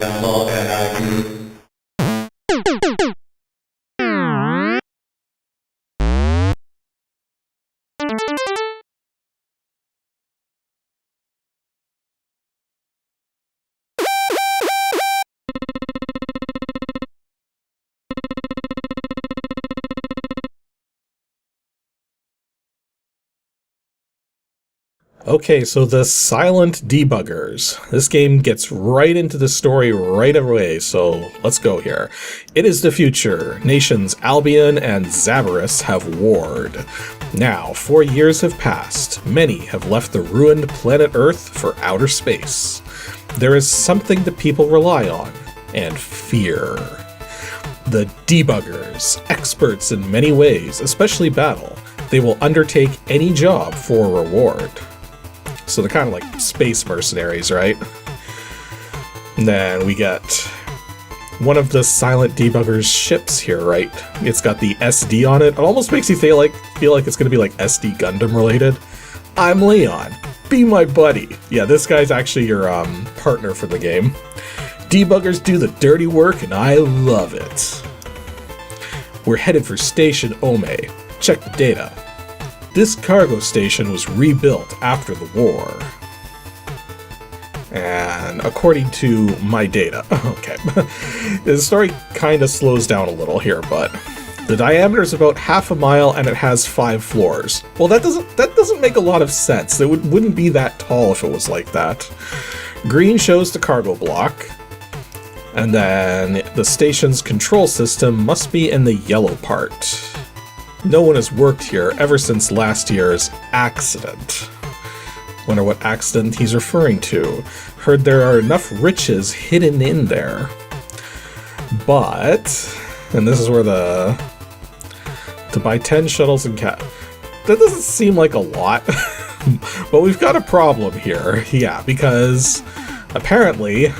NNRG. Okay, so the Silent Debuggers. This game gets right into the story right away, so let's go here. It is the future. Nations Albion and Zabarus have warred. Now, 4 years have passed. Many have left the ruined planet Earth for outer space. There is something that people rely on, and fear. The Debuggers, experts in many ways, especially battle. They will undertake any job for a reward. So they're kind of like space mercenaries, right? And then we get one of the Silent Debuggers ships here, right? It's got the SD on it. It almost makes you feel like it's going to be like SD Gundam related. I'm Leon. Be my buddy. Yeah, this guy's actually your partner for the game. Debuggers do the dirty work, and I love it. We're headed for Station Ome. Check the data. This cargo station was rebuilt after the war. And according to my data, okay, the story kind of slows down a little here, but the diameter is about 1/2 mile and it has 5 floors. Well, that doesn't make a lot of sense. It wouldn't be that tall if it was like that. Green shows the cargo block, and then the station's control system must be in the yellow part. No one has worked here ever since last year's accident. Wonder what accident he's referring to. Heard there are enough riches hidden in there. But, and this is where to buy 10 shuttles and that doesn't seem like a lot, but we've got a problem here. Yeah, because apparently,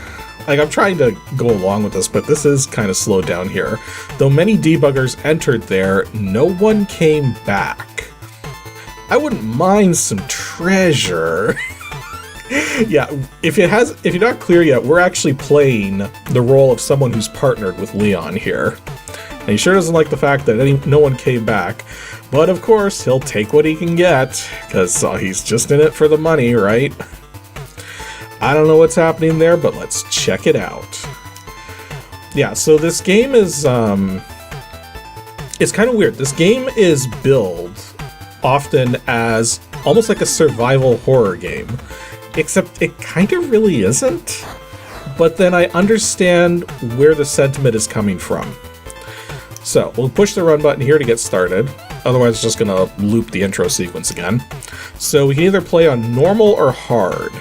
like, I'm trying to go along with this, but this is kind of slowed down here. Though many debuggers entered there, no one came back. I wouldn't mind some treasure. Yeah, if you're not clear yet, we're actually playing the role of someone who's partnered with Leon here. And he sure doesn't like the fact that no one came back. But of course, he'll take what he can get, because he's just in it for the money, right? I don't know what's happening there, but let's check it out. Yeah, so this game is, it's kind of weird. This game is billed often as almost like a survival horror game, except it kind of really isn't. But then I understand where the sentiment is coming from. So, we'll push the run button here to get started. Otherwise, it's just going to loop the intro sequence again. So we can either play on normal or hard.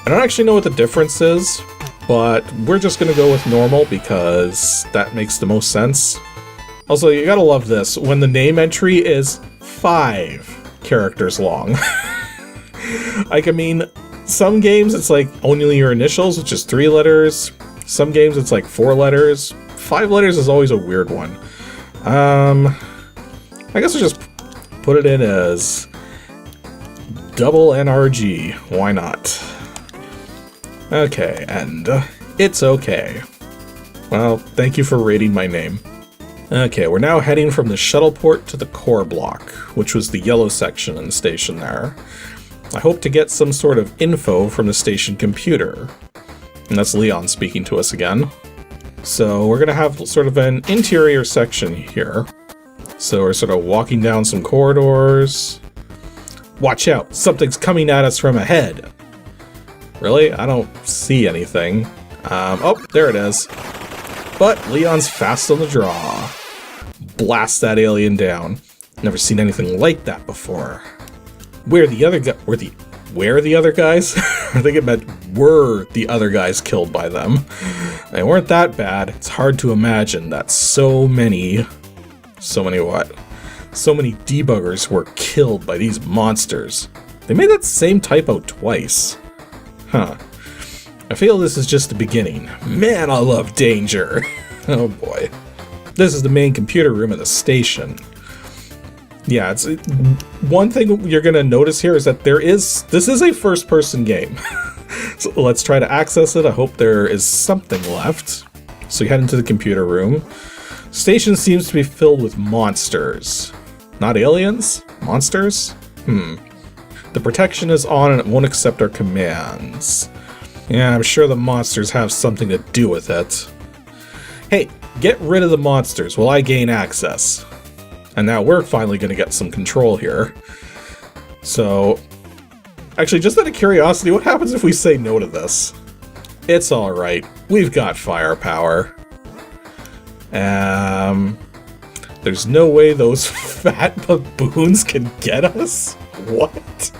I don't actually know what the difference is, but we're just going to go with normal because that makes the most sense. Also, you gotta love this. When the name entry is 5 characters long. Like, I mean, some games it's like only your initials, which is 3 letters. Some games it's like 4 letters. 5 letters is always a weird one. I guess we'll just put it in as double NRG. Why not? Okay, and it's okay. Well, thank you for rating my name. Okay, we're now heading from the shuttle port to the core block, which was the yellow section in the station there. I hope to get some sort of info from the station computer. And that's Leon speaking to us again. So we're going to have sort of an interior section here. So we're sort of walking down some corridors. Watch out, something's coming at us from ahead. Really? I don't see anything. Oh, there it is. But Leon's fast on the draw. Blast that alien down. Never seen anything like that before. Where the other guys? I think it meant were the other guys killed by them. They weren't that bad. It's hard to imagine that so many what? So many debuggers were killed by these monsters. They made that same typo twice. Huh. I feel this is just the beginning. Man, I love danger. Oh boy. This is the main computer room of the station. Yeah, it's one thing you're gonna notice here is that this is a first-person game. So let's try to access it. I hope there is something left. So you head into the computer room. Station seems to be filled with monsters. Not aliens? Monsters? The protection is on and it won't accept our commands. Yeah, I'm sure the monsters have something to do with it. Hey, get rid of the monsters while I gain access. And now we're finally going to get some control here. So, actually, just out of curiosity, what happens if we say no to this? It's alright. We've got firepower. There's no way those fat baboons can get us? What?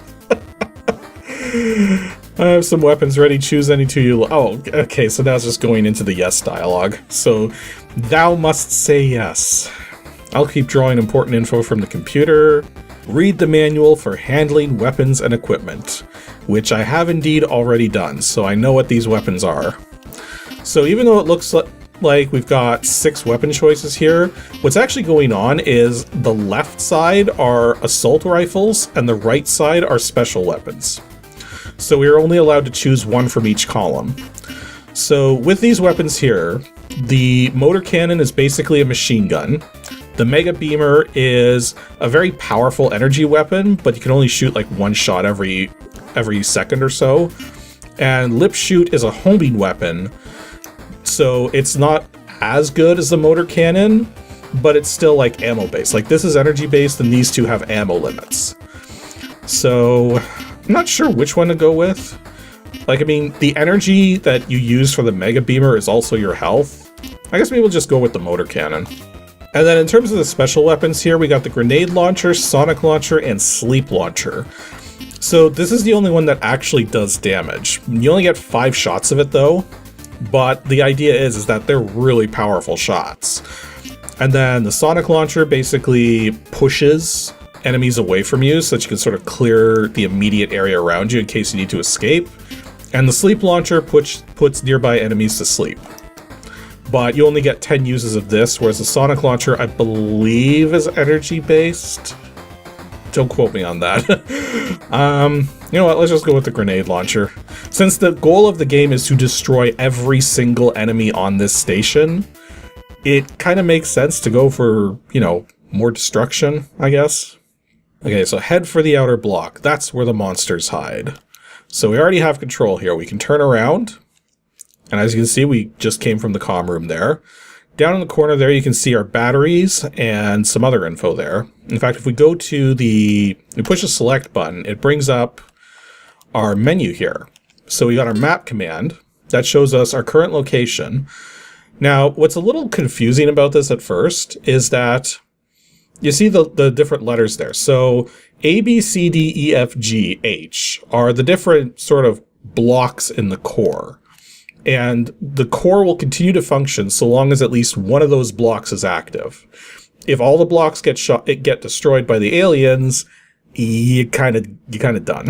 I have some weapons ready. Choose any two you... Oh, okay, so now it's just going into the yes dialogue. So, thou must say yes. I'll keep drawing important info from the computer. Read the manual for handling weapons and equipment, which I have indeed already done, so I know what these weapons are. So even though it looks like we've got 6 weapon choices here, what's actually going on is the left side are assault rifles and the right side are special weapons. So we are only allowed to choose one from each column. So with these weapons here, the motor cannon is basically a machine gun. The Mega Beamer is a very powerful energy weapon, but you can only shoot like one shot every second or so. And Lip Shoot is a homing weapon, so it's not as good as the motor cannon, but it's still like ammo based. Like this is energy based and these two have ammo limits. So I'm not sure which one to go with. Like, I mean, the energy that you use for the Mega Beamer is also your health. I guess maybe we'll just go with the motor cannon. And then in terms of the special weapons here, we got the grenade launcher, sonic launcher, and sleep launcher. So this is the only one that actually does damage. You only get 5 shots of it though, but the idea is that they're really powerful shots. And then the sonic launcher basically pushes enemies away from you so that you can sort of clear the immediate area around you in case you need to escape. And the sleep launcher puts nearby enemies to sleep. But you only get 10 uses of this, whereas the sonic launcher, I believe, is energy-based. Don't quote me on that. You know what, let's just go with the grenade launcher. Since the goal of the game is to destroy every single enemy on this station, it kind of makes sense to go for, you know, more destruction, I guess. Okay, so head for the outer block. That's where the monsters hide. So we already have control here. We can turn around. And as you can see, we just came from the comm room there. Down in the corner there, you can see our batteries and some other info there. In fact, if we go to we push the select button, it brings up our menu here. So we got our map command. That shows us our current location. Now, what's a little confusing about this at first is that you see the different letters there. So A, B, C, D, E, F, G, H are the different sort of blocks in the core. And the core will continue to function so long as at least one of those blocks is active. If all the blocks get destroyed by the aliens, you kind of done.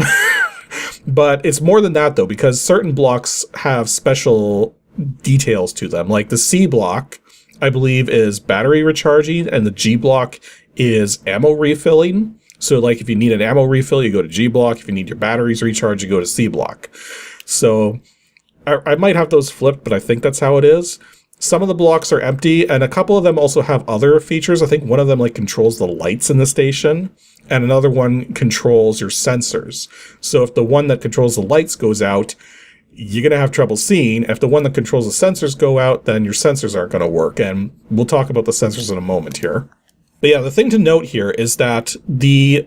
But it's more than that though, because certain blocks have special details to them. Like the C block, I believe, is battery recharging, and the G block is ammo refilling. So like if you need an ammo refill, you go to G block. If you need your batteries recharged, you go to C block. So I might have those flipped, but I think that's how it is. Some of the blocks are empty, and a couple of them also have other features. I think one of them like controls the lights in the station, and another one controls your sensors. So if the one that controls the lights goes out, you're going to have trouble seeing. If the one that controls the sensors go out, then your sensors aren't going to work, and we'll talk about the sensors in a moment here. But yeah, the thing to note here is that the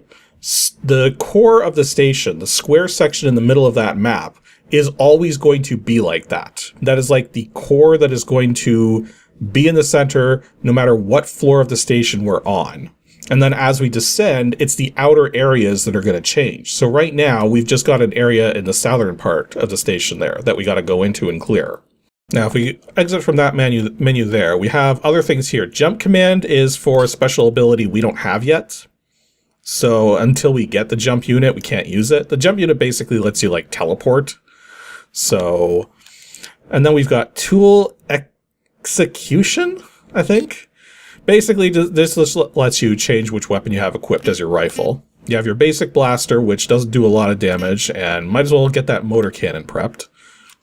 core of the station, the square section in the middle of that map, is always going to be like that. That is like the core that is going to be in the center no matter what floor of the station we're on. And then as we descend, it's the outer areas that are going to change. So right now, we've just got an area in the southern part of the station there that we got to go into and clear. Now, if we exit from that menu there, we have other things here. Jump command is for a special ability we don't have yet. So until we get the jump unit, we can't use it. The jump unit basically lets you like teleport. So, and then we've got tool execution, I think. Basically, this just lets you change which weapon you have equipped as your rifle. You have your basic blaster, which doesn't do a lot of damage, and might as well get that motor cannon prepped.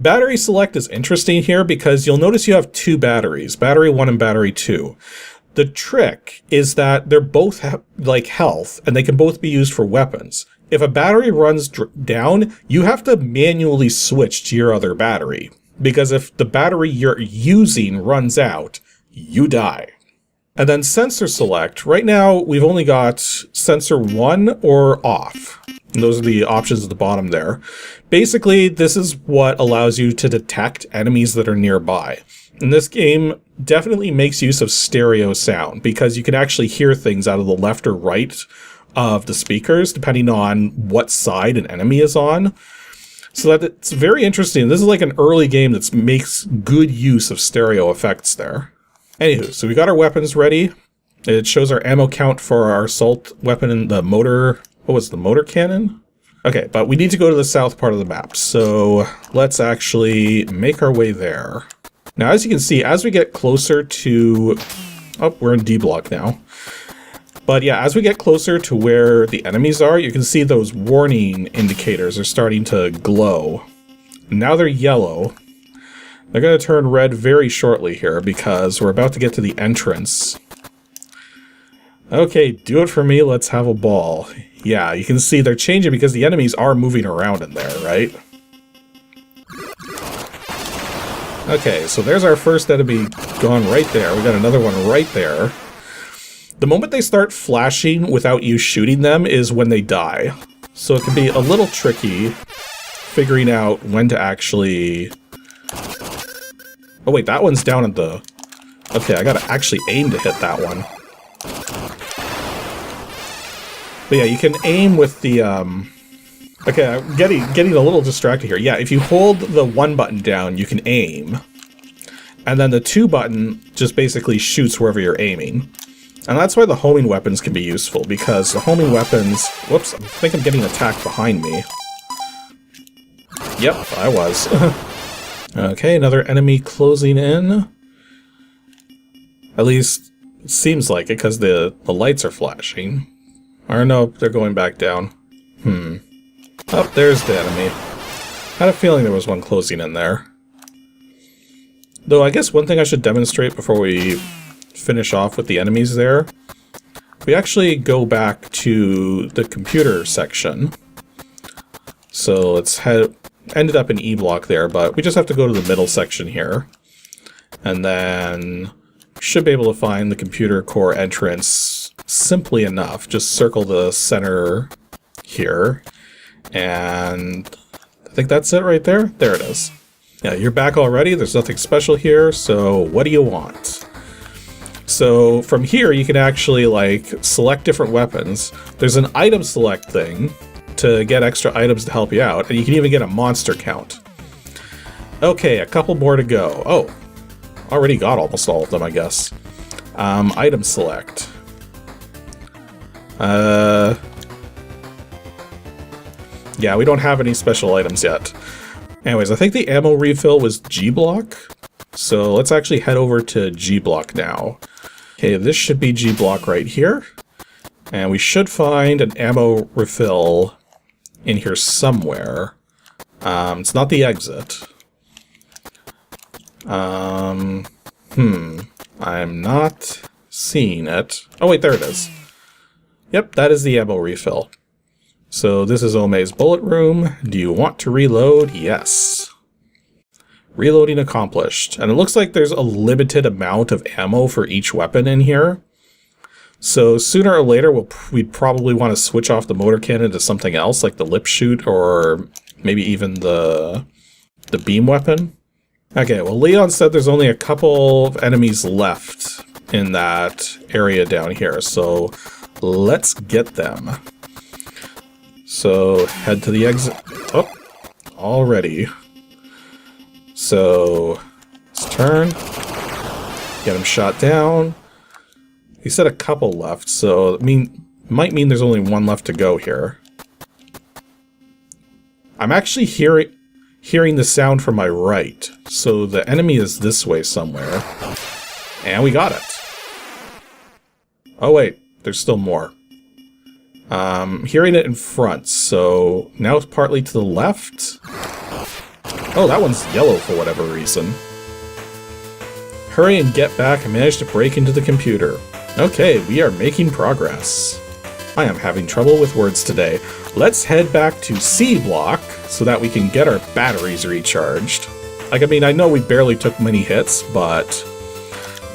Battery select is interesting here because you'll notice you have two batteries, battery 1 and battery 2. The trick is that they're both like health, and they can both be used for weapons. If a battery runs down, you have to manually switch to your other battery, because if the battery you're using runs out, you die. And then sensor select. Right now, we've only got sensor 1 or off. And those are the options at the bottom there. Basically, this is what allows you to detect enemies that are nearby. And this game definitely makes use of stereo sound, because you can actually hear things out of the left or right of the speakers, depending on what side an enemy is on. So that it's very interesting. This is like an early game that makes good use of stereo effects there. Anywho, so we got our weapons ready. It shows our ammo count for our assault weapon and the motor. What was the motor cannon? Okay, but we need to go to the south part of the map. So let's actually make our way there. Now, as you can see, as we get closer to... Oh, we're in D block now. But yeah, as we get closer to where the enemies are, you can see those warning indicators are starting to glow. Now they're yellow. They're going to turn red very shortly here because we're about to get to the entrance. Okay, do it for me, let's have a ball. Yeah, you can see they're changing because the enemies are moving around in there, right? Okay, so there's our first enemy gone right there. We got another one right there. The moment they start flashing without you shooting them is when they die. So it can be a little tricky figuring out when to actually... Oh wait, that one's down at the... Okay, I gotta actually aim to hit that one. But yeah, you can aim with the... Okay, I'm getting a little distracted here. Yeah, if you hold the 1 button down, you can aim. And then the 2 button just basically shoots wherever you're aiming. And that's why the homing weapons can be useful, because the homing weapons... Whoops, I think I'm getting attacked behind me. Yep, I was. Okay, another enemy closing in. At least, it seems like it, because the lights are flashing. Or no, they're going back down. Oh, there's the enemy. Had a feeling there was one closing in there. Though I guess one thing I should demonstrate before we finish off with the enemies there. We actually go back to the computer section. So let's ended up in E block there, but we just have to go to the middle section here. And then should be able to find the computer core entrance simply enough. Just circle the center here. And I think that's it right there. There it is. Yeah, you're back already. There's nothing special here. So what do you want? So from here, you can actually like select different weapons. There's an item select thing to get extra items to help you out. And you can even get a monster count. Okay, a couple more to go. Oh, already got almost all of them, I guess. Item select. Yeah, we don't have any special items yet. Anyways, I think the ammo refill was G block. So let's actually head over to G block now. Okay, this should be G block right here. And we should find an ammo refill in here somewhere. It's not the exit. I'm not seeing it. Oh wait, there it is. Yep, that is the ammo refill. So this is Ome's bullet room. Do you want to reload? Yes. Reloading accomplished. And it looks like there's a limited amount of ammo for each weapon in here. So sooner or later, we'd probably want to switch off the motor cannon to something else, like the lip shoot or maybe even the beam weapon. Okay, well, Leon said there's only a couple of enemies left in that area down here, so let's get them. So head to the exit. Oh, already. So let's turn. Get him shot down. He said a couple left, so might mean there's only one left to go here. I'm actually hearing the sound from my right, so the enemy is this way somewhere. And we got it. Oh wait, there's still more. Hearing it in front, so now it's partly to the left. Oh, that one's yellow for whatever reason. Hurry and get back and manage to break into the computer. Okay, we are making progress. I am having trouble with words today. Let's head back to C block so that we can get our batteries recharged. Like, I mean, I know we barely took many hits, but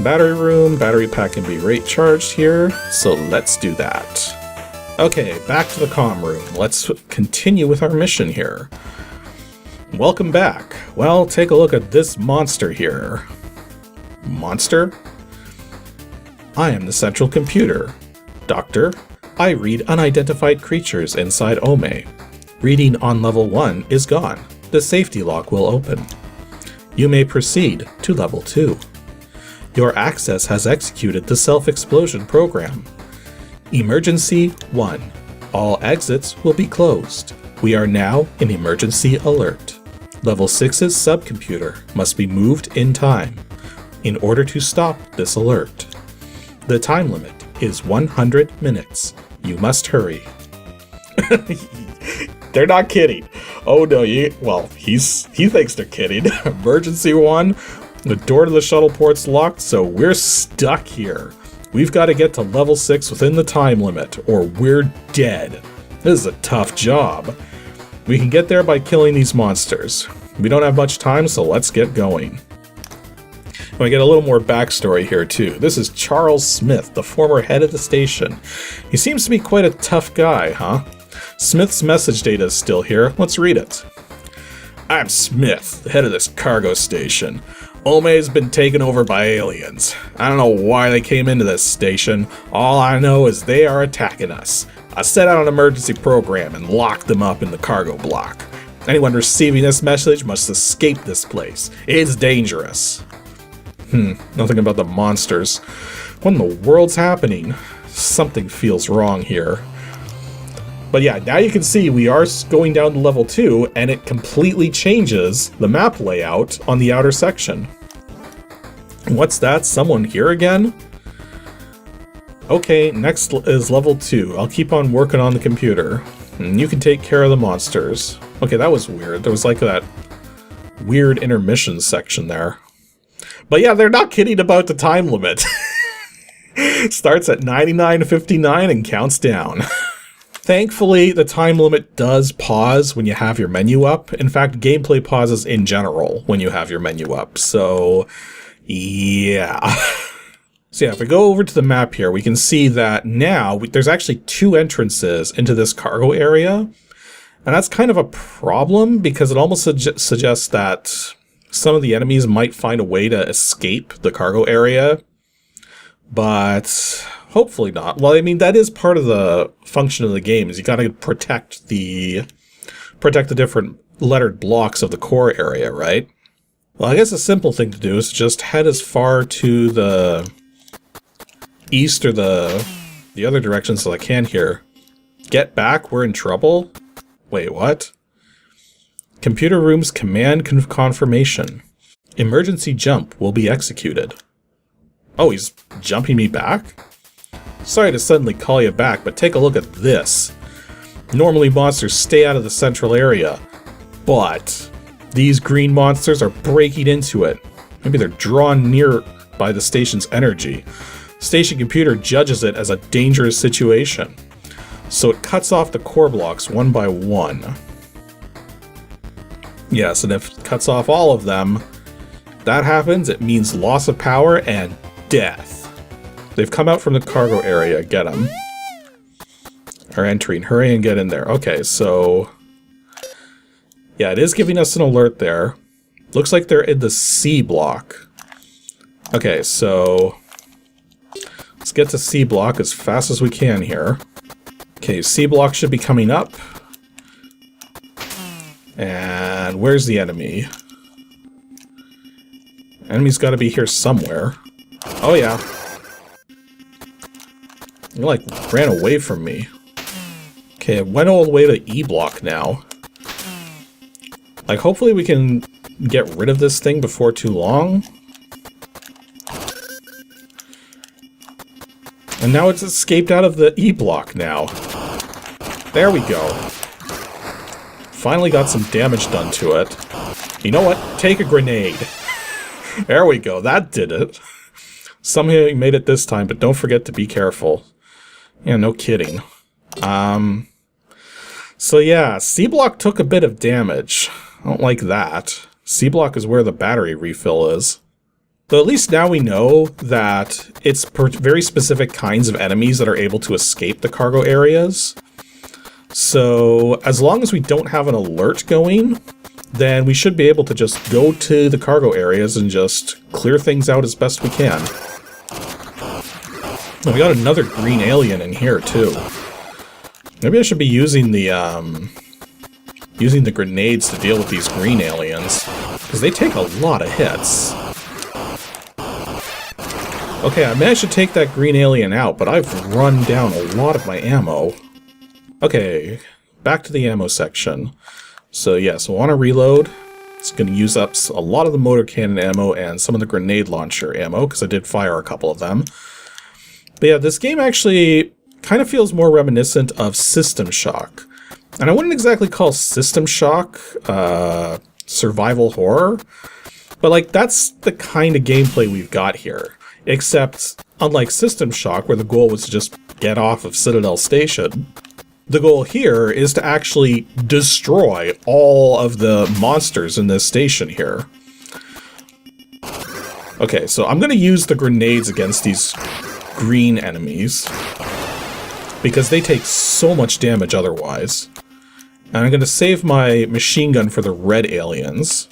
battery room, battery pack can be recharged here, so let's do that. Okay, back to the comm room. Let's continue with our mission here. Welcome back. Well, take a look at this monster here. Monster? I am the central computer. Doctor, I read unidentified creatures inside Ome. Reading on level 1 is gone. The safety lock will open. You may proceed to level 2. Your access has executed the self-explosion program. Emergency 1. All exits will be closed. We are now in emergency alert. Level 6's subcomputer must be moved in time. In order to stop this alert. The time limit is 100 minutes. You must hurry. They're not kidding. Oh no, he thinks they're kidding. Emergency 1, the door to the shuttle port's locked, so we're stuck here. We've got to get to level 6 within the time limit, or we're dead. This is a tough job. We can get there by killing these monsters. We don't have much time, so let's get going. I get a little more backstory here too. This is Charles Smith, the former head of the station. He seems to be quite a tough guy, huh? Smith's message data is still here. Let's read it. I'm Smith, the head of this cargo station. Ome's been taken over by aliens. I don't know why they came into this station. All I know is they are attacking us. I set out an emergency program and locked them up in the cargo block. Anyone receiving this message must escape this place. It's dangerous. Nothing about the monsters. What in the world's happening? Something feels wrong here. But yeah, now you can see we are going down to level 2, and it completely changes the map layout on the outer section. What's that? Someone here again? Okay, next is level 2. I'll keep on working on the computer. And you can take care of the monsters. Okay, that was weird. There was like that weird intermission section there. But yeah, they're not kidding about the time limit. Starts at 99:59 and counts down. Thankfully, the time limit does pause when you have your menu up. In fact, gameplay pauses in general when you have your menu up. So, yeah. So yeah, if we go over to the map here, we can see that now there's actually 2 entrances into this cargo area. And that's kind of a problem because it almost suggests that some of the enemies might find a way to escape the cargo area, but hopefully not. Well, I mean, that is part of the function of the game, is you gotta protect the different lettered blocks of the core area, right? Well, I guess a simple thing to do is just head as far to the east or the other direction as I can here. Get back, we're in trouble? Wait, what? Computer room's command confirmation. Emergency jump will be executed. Oh, he's jumping me back? Sorry to suddenly call you back, but take a look at this. Normally monsters stay out of the central area, but these green monsters are breaking into it. Maybe they're drawn near by the station's energy. Station computer judges it as a dangerous situation, so it cuts off the core blocks one by one. Yes, and if it cuts off all of them, that happens, it means loss of power and death. They've come out from the cargo area, get them. Are entering, hurry and get in there. Okay, so yeah, it is giving us an alert there. Looks like they're in the C block. Okay, so let's get to C block as fast as we can here. Okay, C block should be coming up. And where's the enemy? Enemy's got to be here somewhere. Oh yeah. He like ran away from me. Okay, it went all the way to E block now. Like, hopefully we can get rid of this thing before too long. And now it's escaped out of the E block now. There we go. Finally got some damage done to it. You know what? Take a grenade. There we go. That did it. Somehow you made it this time, but don't forget to be careful. Yeah, no kidding. So yeah, C-block took a bit of damage. I don't like that. C-block is where the battery refill is. But at least now we know that it's very specific kinds of enemies that are able to escape the cargo areas. So as long as we don't have an alert going, then we should be able to just go to the cargo areas and just clear things out as best we can. Oh, we got another green alien in here too. Maybe I should be using the grenades to deal with these green aliens, because they take a lot of hits. Okay, I managed to take that green alien out, but I've run down a lot of my ammo. Okay, back to the ammo section. So yes, I want to reload. It's going to use up a lot of the motor cannon ammo and some of the grenade launcher ammo, because I did fire a couple of them. But yeah, this game actually kind of feels more reminiscent of System Shock. And I wouldn't exactly call System Shock survival horror, but like that's the kind of gameplay we've got here. Except, unlike System Shock, where the goal was to just get off of Citadel Station, the goal here is to actually destroy all of the monsters in this station here. Okay, so I'm going to use the grenades against these green enemies, because they take so much damage otherwise. And I'm going to save my machine gun for the red aliens,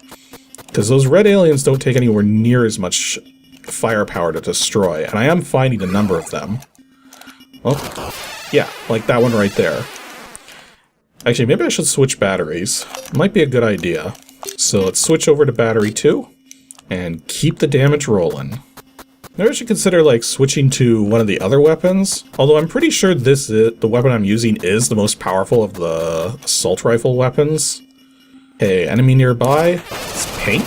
because those red aliens don't take anywhere near as much firepower to destroy, and I am finding a number of them. Oh, yeah, like that one right there. Actually, maybe I should switch batteries. Might be a good idea. So let's switch over to battery 2, and keep the damage rolling. Maybe I should consider, like, switching to one of the other weapons, although I'm pretty sure the weapon I'm using is the most powerful of the assault rifle weapons. Okay, enemy nearby. It's pink.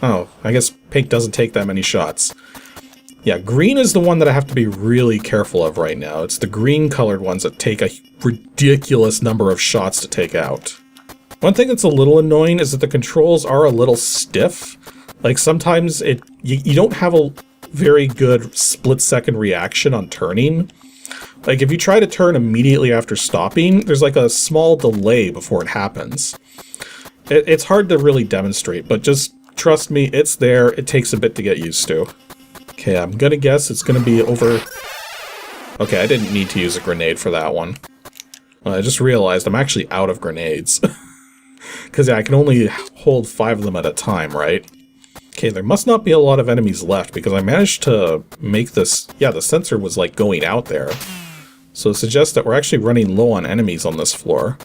Oh, I guess pink doesn't take that many shots. Yeah, green is the one that I have to be really careful of right now. It's the green-colored ones that take a ridiculous number of shots to take out. One thing that's a little annoying is that the controls are a little stiff. Like, sometimes you don't have a very good split-second reaction on turning. Like, if you try to turn immediately after stopping, there's like a small delay before it happens. It's hard to really demonstrate, but just trust me, it's there. It takes a bit to get used to. Okay, I'm gonna guess it's gonna be over... Okay, I didn't need to use a grenade for that one. I just realized I'm actually out of grenades. Because yeah, I can only hold 5 of them at a time, right? Okay, there must not be a lot of enemies left, because I managed to make this... Yeah, the sensor was like going out there. So it suggests that we're actually running low on enemies on this floor.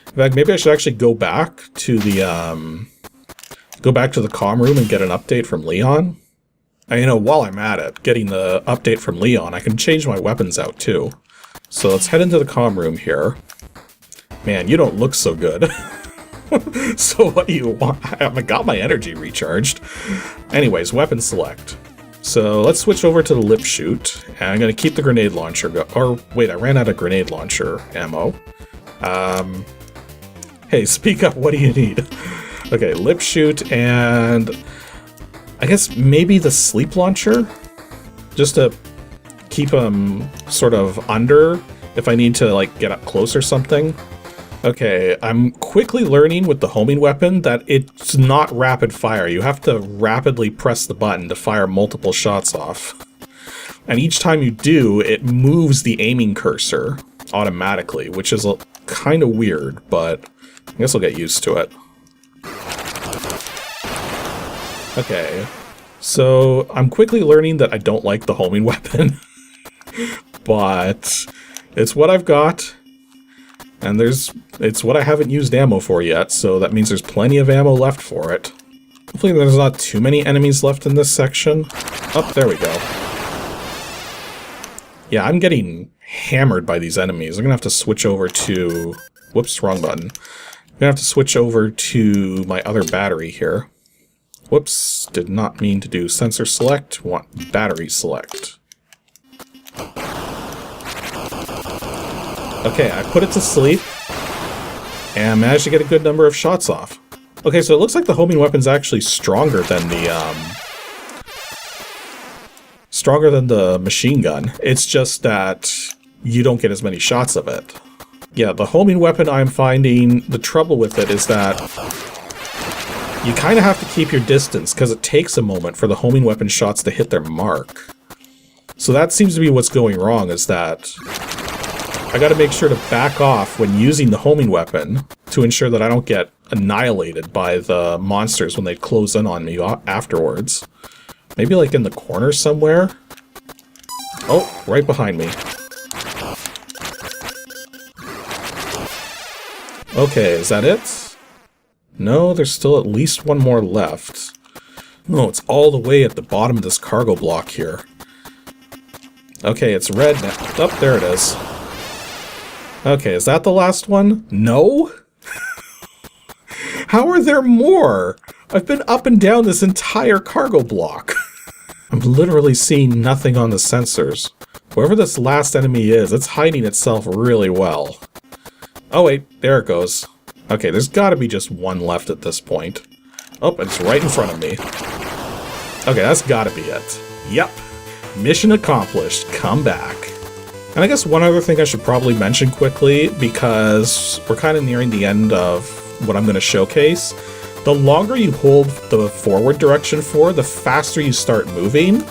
In fact, maybe I should actually go back to the... Go back to the comm room and get an update from Leon. And, you know, while I'm at it, getting the update from Leon, I can change my weapons out too. So let's head into the comm room here. Man, you don't look so good. So what do you want? I got my energy recharged. Anyways, weapon select. So let's switch over to the lip shoot, and I'm going to keep the grenade launcher or wait, I ran out of grenade launcher ammo. Hey, speak up, what do you need? Okay, lip shoot, and I guess maybe the sleep launcher? Just to keep them sort of under if I need to, like, get up close or something. Okay, I'm quickly learning with the homing weapon that it's not rapid fire. You have to rapidly press the button to fire multiple shots off. And each time you do, it moves the aiming cursor automatically, which is kind of weird, but I guess I'll get used to it. Okay, so I'm quickly learning that I don't like the homing weapon, but it's what I've got, and it's what I haven't used ammo for yet, so that means there's plenty of ammo left for it. Hopefully there's not too many enemies left in this section. Oh, there we go. Yeah, I'm getting hammered by these enemies. I'm gonna have to switch over to... Whoops, wrong button. I'm gonna have to switch over to my other battery here. Whoops, did not mean to do sensor select, want battery select. Okay, I put it to sleep, and managed to get a good number of shots off. Okay, so it looks like the homing weapon's actually stronger than the machine gun. It's just that you don't get as many shots of it. Yeah, the homing weapon, I'm finding the trouble with it is that you kind of have to keep your distance because it takes a moment for the homing weapon shots to hit their mark. So that seems to be what's going wrong, is that I gotta make sure to back off when using the homing weapon to ensure that I don't get annihilated by the monsters when they close in on me afterwards. Maybe like in the corner somewhere? Oh, right behind me. Okay, is that it? No, there's still at least one more left. No, it's all the way at the bottom of this cargo block here. Okay, it's red now. Oh, there it is. Okay, is that the last one? No? How are there more? I've been up and down this entire cargo block. I'm literally seeing nothing on the sensors. Whoever this last enemy is, it's hiding itself really well. Oh wait, there it goes. Okay, there's gotta be just one left at this point. Oh, it's right in front of me. Okay, that's gotta be it. Yep. Mission accomplished. Come back. And I guess one other thing I should probably mention quickly, because we're kind of nearing the end of what I'm going to showcase. The longer you hold the forward direction for, the faster you start moving.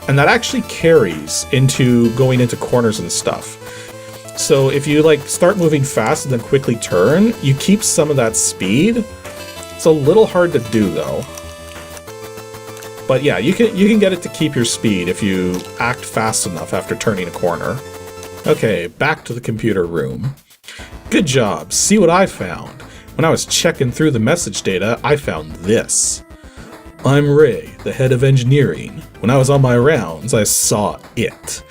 And that actually carries into going into corners and stuff. So if you like start moving fast and then quickly turn, you keep some of that speed. It's a little hard to do though. But yeah, you can get it to keep your speed if you act fast enough after turning a corner. Okay, back to the computer room. Good job, see what I found. When I was checking through the message data, I found this. I'm Ray, the head of engineering. When I was on my rounds, I saw it.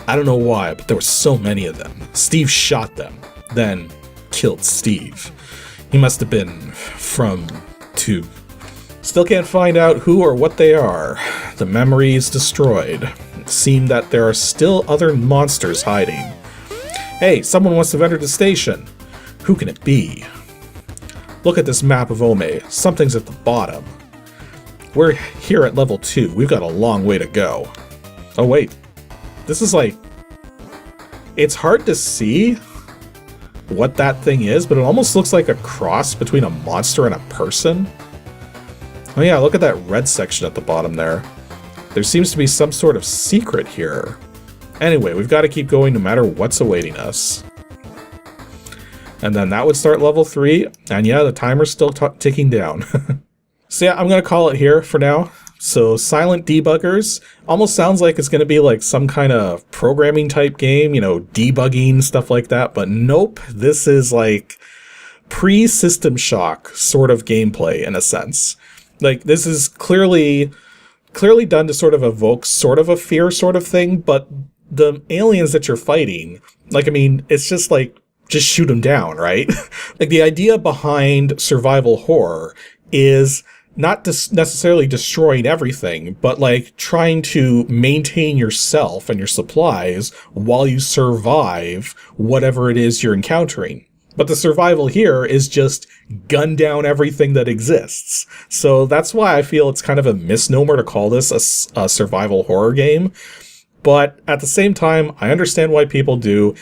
I don't know why, but there were so many of them. Steve shot them, then killed Steve. He must have been from Tube. Still can't find out who or what they are. The memory is destroyed. It seemed that there are still other monsters hiding. Hey, someone must have entered the station. Who can it be? Look at this map of Ome. Something's at the bottom. We're here at level 2. We've got a long way to go. Oh wait. This is like... It's hard to see what that thing is, but it almost looks like a cross between a monster and a person. Oh yeah, look at that red section at the bottom there. There seems to be some sort of secret here. Anyway, we've got to keep going no matter what's awaiting us. And then that would start level 3, and yeah, the timer's still ticking down. So yeah, I'm going to call it here for now. So Silent Debuggers almost sounds like it's going to be like some kind of programming type game, you know, debugging, stuff like that. But nope, this is like pre-System Shock sort of gameplay in a sense. Like, this is clearly done to sort of evoke sort of a fear sort of thing, but the aliens that you're fighting, like, I mean, it's just like, just shoot them down, right? Like, the idea behind survival horror is not necessarily destroying everything, but like trying to maintain yourself and your supplies while you survive whatever it is you're encountering. But the survival here is just gun down everything that exists. So that's why I feel it's kind of a misnomer to call this a survival horror game. But at the same time, I understand why people do.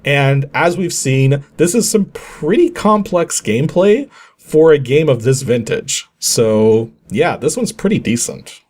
And as we've seen, this is some pretty complex gameplay for a game of this vintage. So yeah, this one's pretty decent.